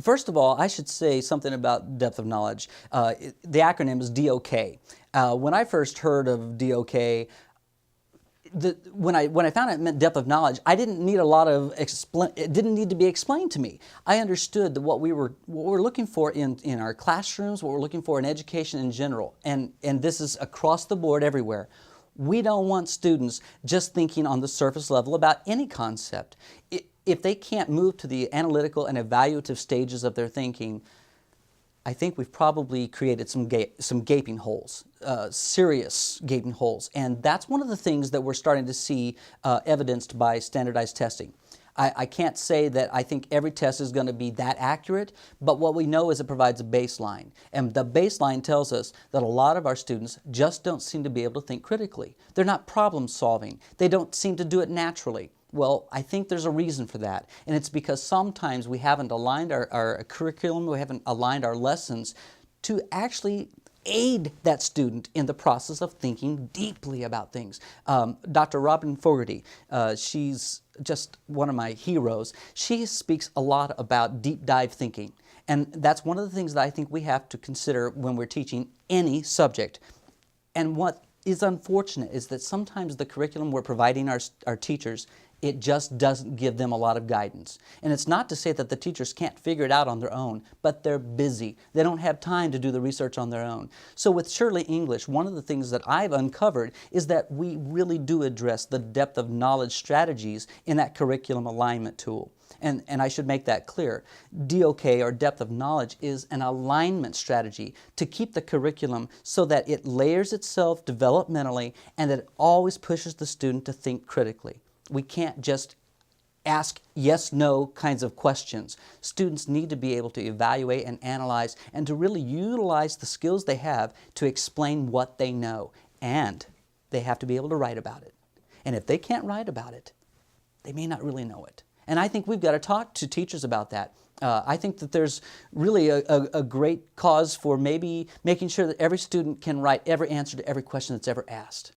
First of all, I should say something about depth of knowledge. The acronym is DOK. When I first heard of DOK, when I found out it meant depth of knowledge, I didn't need a lot of it didn't need to be explained to me. I understood that what we're looking for in our classrooms, what we're looking for in education in general, and this is across the board everywhere. We don't want students just thinking on the surface level about any concept. If they can't move to the analytical and evaluative stages of their thinking, I think we've probably created some gaping holes, serious gaping holes. And that's one of the things that we're starting to see evidenced by standardized testing. I can't say that I think every test is going to be that accurate, but what we know is it provides a baseline. And the baseline tells us that a lot of our students just don't seem to be able to think critically. They're not problem solving. They don't seem to do it naturally. Well, I think there's a reason for that, and it's because sometimes we haven't aligned our curriculum, we haven't aligned our lessons to actually aid that student in the process of thinking deeply about things. Dr. Robin Fogarty, she's just one of my heroes. She speaks a lot about deep dive thinking, and that's one of the things that I think we have to consider when we're teaching any subject. And what is unfortunate is that sometimes the curriculum we're providing our teachers, it just doesn't give them a lot of guidance. And it's not to say that the teachers can't figure it out on their own, but they're busy. They don't have time to do the research on their own. So with Shurley English, one of the things that I've uncovered is that we really do address the depth of knowledge strategies in that curriculum alignment tool. And I should make that clear. DOK, or depth of knowledge, is an alignment strategy to keep the curriculum so that it layers itself developmentally and that it always pushes the student to think critically. We can't just ask yes-no kinds of questions. Students need to be able to evaluate and analyze and to really utilize the skills they have to explain what they know. And they have to be able to write about it. And if they can't write about it, they may not really know it. And I think we've got to talk to teachers about that. I think that there's really a great cause for maybe making sure that every student can write every answer to every question that's ever asked.